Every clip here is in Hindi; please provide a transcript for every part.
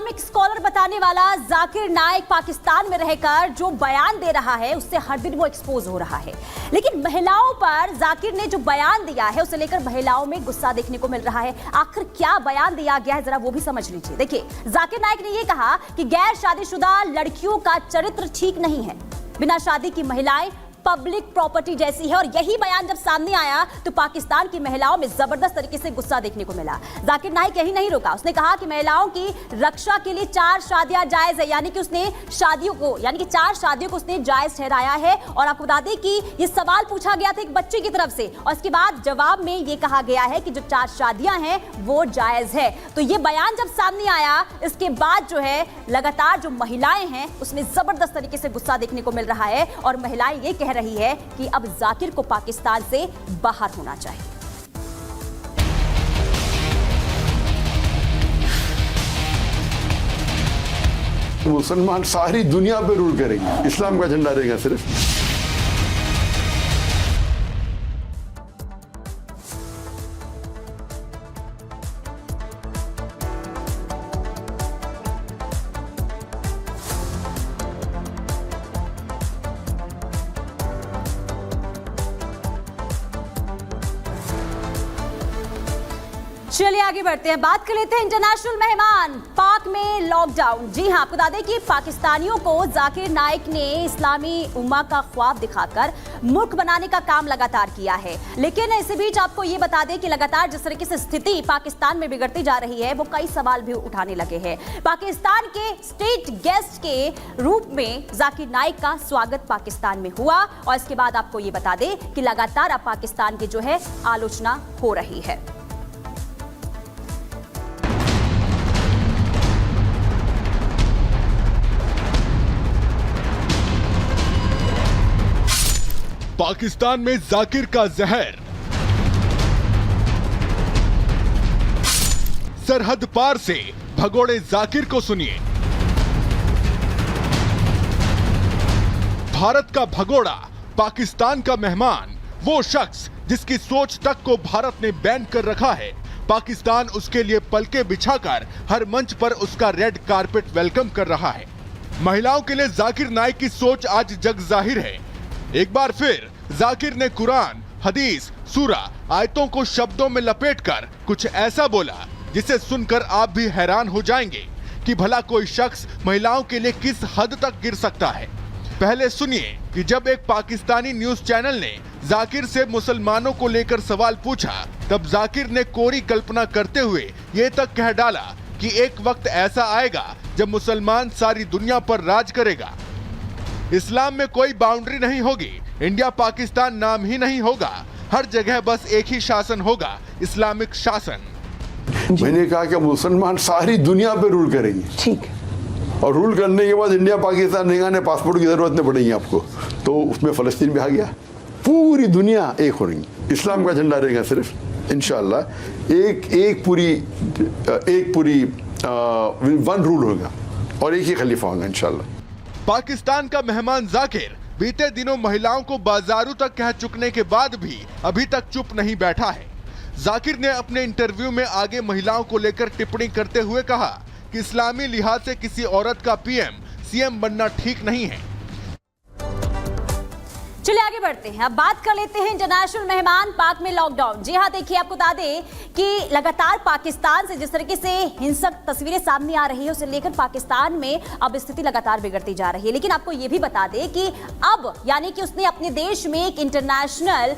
इस्लामिक स्कॉलर बताने वाला जाकिर नाइक पाकिस्तान में रहकर जो बयान दे रहा है उससे हर दिन वो एक्सपोज हो रहा है। लेकिन महिलाओं पर जाकिर ने जो बयान दिया है उसे लेकर महिलाओं में गुस्सा देखने को मिल रहा है। आखिर क्या बयान दिया गया है, जरा वो भी समझ लीजिए। देखिए, जाकिर नाइक ने यह कहा कि गैर शादीशुदा लड़कियों का चरित्र ठीक नहीं है, बिना शादी की महिलाएं पब्लिक प्रॉपर्टी जैसी है। और यही बयान जब सामने आया तो पाकिस्तान की महिलाओं में जबरदस्त तरीके से गुस्सा देखने को मिला। जाकिर नाइक यही नहीं रुका, उसने कहा कि महिलाओं की रक्षा के लिए 4 शादियां जायज है, यानी कि उसने 4 शादियों को उसने जायज ठहराया है। और आपको बता दें कि ये सवाल पूछा गया था एक बच्चे की तरफ से और इसके बाद जवाब में ये कहा गया है कि जो 4 शादियां हैं वो जायज है। तो ये बयान जब सामने आया इसके बाद जो है लगातार जो महिलाएं हैं उसमें जबरदस्त तरीके से गुस्सा देखने को मिल रहा है और महिलाएं ये कह रही है कि अब जाकिर को पाकिस्तान से बाहर होना चाहिए। मुसलमान सारी दुनिया पे रूल करेंगे, इस्लाम का झंडा रहेगा सिर्फ। चलिए आगे बढ़ते हैं, बात कर लेते हैं इंटरनेशनल मेहमान। पाक में लॉकडाउन। जी हां, आपको बता दें कि पाकिस्तानियों को जाकिर नाइक ने इस्लामी उम्मा का ख्वाब दिखाकर मूर्ख बनाने का काम लगातार किया है। लेकिन इसी बीच आपको ये बता दें कि लगातार जिस तरीके से स्थिति पाकिस्तान में बिगड़ती जा रही है वो कई सवाल भी उठाने लगे हैं। पाकिस्तान के स्टेट गेस्ट के रूप में जाकिर नाइक का स्वागत पाकिस्तान में हुआ और इसके बाद आपको ये बता दें कि लगातार अब पाकिस्तान की जो है आलोचना हो रही है। पाकिस्तान में जाकिर का जहर, सरहद पार से भगोड़े जाकिर को सुनिए। भारत का भगोड़ा, पाकिस्तान का मेहमान, वो शख्स जिसकी सोच तक को भारत ने बैन कर रखा है। पाकिस्तान उसके लिए पलके बिछाकर हर मंच पर उसका रेड कारपेट वेलकम कर रहा है। महिलाओं के लिए जाकिर नाइक की सोच आज जग जाहिर है। एक बार फिर जाकिर ने कुरान, हदीस, सूरा, आयतों को शब्दों में लपेटकर कुछ ऐसा बोला जिसे सुनकर आप भी हैरान हो जाएंगे कि भला कोई शख्स महिलाओं के लिए किस हद तक गिर सकता है। पहले सुनिए कि जब एक पाकिस्तानी न्यूज चैनल ने जाकिर से मुसलमानों को लेकर सवाल पूछा, तब जाकिर ने कोरी कल्पना करते हुए ये तक कह डाला कि एक वक्त ऐसा आएगा जब मुसलमान सारी दुनिया पर राज करेगा। इस्लाम में कोई बाउंड्री नहीं होगी, इंडिया पाकिस्तान नाम ही नहीं होगा, हर जगह बस एक ही शासन होगा, इस्लामिक शासन। मैंने कहा कि मुसलमान सारी दुनिया पे रूल करेंगे, ठीक, और रूल करने के बाद इंडिया पाकिस्तान नहीं, पासपोर्ट की जरूरत नहीं पड़ेगी आपको। तो उसमें फलस्तीन भी आ गया, पूरी दुनिया एक हो रही, इस्लाम का झंडा रहेगा सिर्फ, इंशाअल्लाह। एक पूरी वन रूल होगा और एक ही खलीफा होगा इंशाअल्लाह। पाकिस्तान का मेहमान जाकिर बीते दिनों महिलाओं को बाजारों तक कह चुकने के बाद भी अभी तक चुप नहीं बैठा है। जाकिर ने अपने इंटरव्यू में आगे महिलाओं को लेकर टिप्पणी करते हुए कहा कि इस्लामी लिहाज से किसी औरत का पीएम, सीएम बनना ठीक नहीं है। चलिए आगे बढ़ते हैं, अब बात कर लेते हैं इंटरनेशनल मेहमान। पाक में लॉकडाउन। जी हां, देखिए, आपको बता दें कि लगातार पाकिस्तान से जिस तरीके से हिंसक तस्वीरें सामने आ रही है उसे लेकर पाकिस्तान में अब स्थिति लगातार बिगड़ती जा रही है। लेकिन आपको यह भी बता दें कि अब यानी कि उसने अपने देश में एक इंटरनेशनल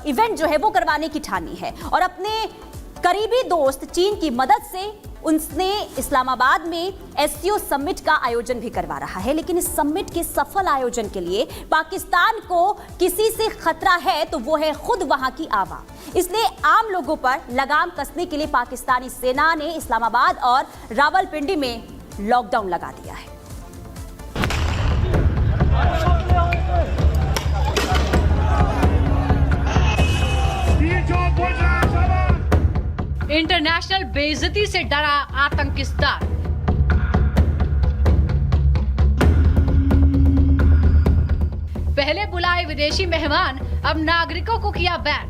इवेंट जो है वो करवाने की ठानी है और अपने करीबी दोस्त चीन की मदद से उसने इस्लामाबाद में एससीओ समिट का आयोजन भी करवा रहा है। लेकिन इस समिट के सफल आयोजन के लिए पाकिस्तान को किसी से खतरा है तो वो है खुद वहां की आवाम। इसलिए आम लोगों पर लगाम कसने के लिए पाकिस्तानी सेना ने इस्लामाबाद और रावलपिंडी में लॉकडाउन लगा दिया है। इंटरनेशनल बेइज्जती से डरा आतंकिस्तान। पहले बुलाए विदेशी मेहमान, अब नागरिकों को किया बैन।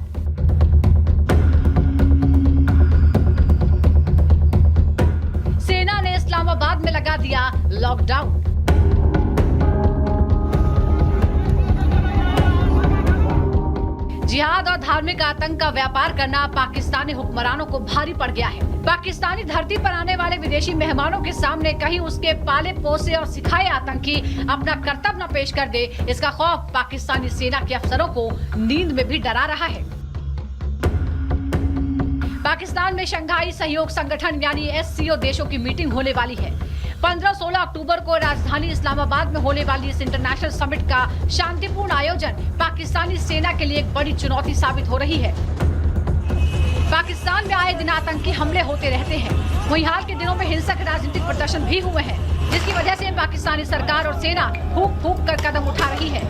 सेना ने इस्लामाबाद में लगा दिया लॉकडाउन। जिहाद और धार्मिक आतंक का व्यापार करना पाकिस्तानी हुक्मरानों को भारी पड़ गया है। पाकिस्तानी धरती पर आने वाले विदेशी मेहमानों के सामने कहीं उसके पाले पोसे और सिखाए आतंकी अपना कर्तव्य न पेश कर दे, इसका खौफ पाकिस्तानी सेना के अफसरों को नींद में भी डरा रहा है। पाकिस्तान में शंघाई सहयोग संगठन यानी SCO देशों की मीटिंग होने वाली है। 15-16 अक्टूबर को राजधानी इस्लामाबाद में होने वाली इस इंटरनेशनल समिट का शांतिपूर्ण आयोजन पाकिस्तानी सेना के लिए एक बड़ी चुनौती साबित हो रही है। पाकिस्तान में आए दिन आतंकी हमले होते रहते हैं। वहीं हाल के दिनों में हिंसक राजनीतिक प्रदर्शन भी हुए हैं, जिसकी वजह से पाकिस्तानी सरकार और सेना फूंक फूंक कर कदम उठा रही है।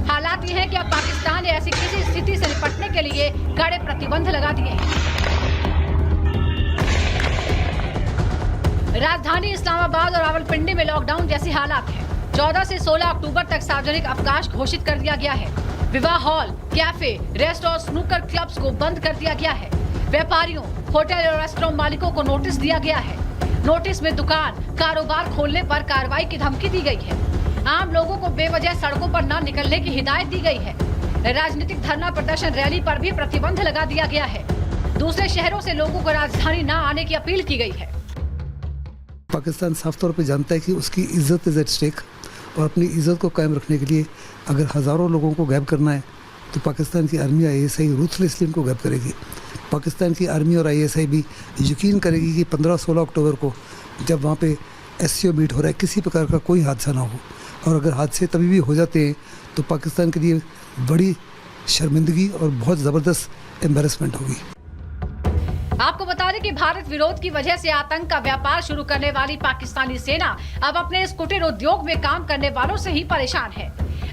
हालात ये है कि अब पाकिस्तान ने ऐसी किसी स्थिति से निपटने के लिए कड़े प्रतिबंध लगा दिए हैं। राजधानी इस्लामाबाद और रावलपिंडी में लॉकडाउन जैसी हालात है। 14 से 16 अक्टूबर तक सार्वजनिक अवकाश घोषित कर दिया गया है। विवाह हॉल, कैफे, रेस्ट और स्नूकर क्लब्स को बंद कर दिया गया है। व्यापारियों, होटल और रेस्टोरेंट मालिकों को नोटिस दिया गया है। नोटिस में दुकान, कारोबार खोलने पर कार्रवाई की धमकी दी गई है। आम लोगों को बेवजह सड़कों पर न निकलने की हिदायत दी गई है। राजनीतिक धरना प्रदर्शन रैली पर भी प्रतिबंध लगा दिया गया है। दूसरे शहरों से लोगों को राजधानी न आने की अपील की गई है। पाकिस्तान साफ तौर पे जानता है कि उसकी इज्जत इज एट स्टेक और अपनी इज्जत को कायम रखने के लिए अगर हज़ारों लोगों को गायब करना है तो पाकिस्तान की आर्मी ISI रूथलेसली उनको गायब करेगी। पाकिस्तान की आर्मी और ISI भी यकीन करेगी कि 15-16 अक्टूबर को जब वहाँ पे SCO मीट हो रहा है किसी प्रकार का कोई हादसा ना हो, और अगर हादसे तभी भी हो जाते हैं तो पाकिस्तान के लिए बड़ी शर्मिंदगी और बहुत ज़बरदस्त एम्बेरसमेंट होगी। आपको बता दें कि भारत विरोध की वजह से आतंक का व्यापार शुरू करने वाली पाकिस्तानी सेना अब अपने इस कुटीर उद्योग में काम करने वालों से ही परेशान है।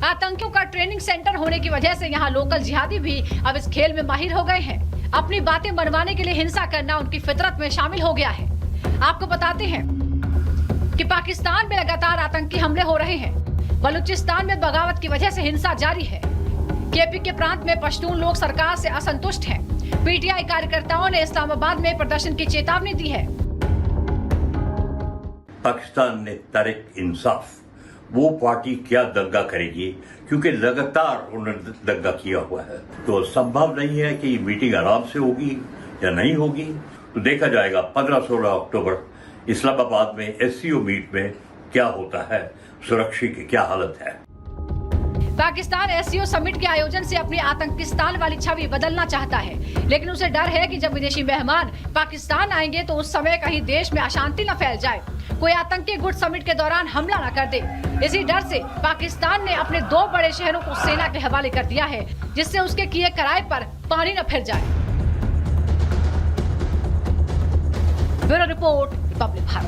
आतंकियों का ट्रेनिंग सेंटर होने की वजह से यहाँ लोकल जिहादी भी अब इस खेल में माहिर हो गए हैं। अपनी बातें मनवाने के लिए हिंसा करना उनकी फितरत में शामिल हो गया है। आपको बताते हैं कि पाकिस्तान में लगातार आतंकी हमले हो रहे हैं। बलूचिस्तान में बगावत की वजह से हिंसा जारी है। KP के प्रांत में पश्तून लोग सरकार से असंतुष्ट हैं। PTI कार्यकर्ताओं ने इस्लामाबाद में प्रदर्शन की चेतावनी दी है। पाकिस्तान ने तहरीक इंसाफ वो पार्टी क्या दंगा करेगी, क्योंकि लगातार उन्होंने दंगा किया हुआ है, तो संभव नहीं है कि मीटिंग आराम से होगी या नहीं होगी। तो देखा जाएगा 15-16 अक्टूबर इस्लामाबाद में SCO मीट में क्या होता है, सुरक्षा की क्या हालत है। पाकिस्तान SCO समिट के आयोजन से अपनी आतंकिस्तान वाली छवि बदलना चाहता है, लेकिन उसे डर है कि जब विदेशी मेहमान पाकिस्तान आएंगे तो उस समय कहीं देश में अशांति न फैल जाए, कोई आतंकी गुट समिट के दौरान हमला न कर दे। इसी डर से पाकिस्तान ने अपने 2 बड़े शहरों को सेना के हवाले कर दिया है, जिससे उसके किए किराए पर पानी न फिर जाए। Bureau report, Republic Bharat.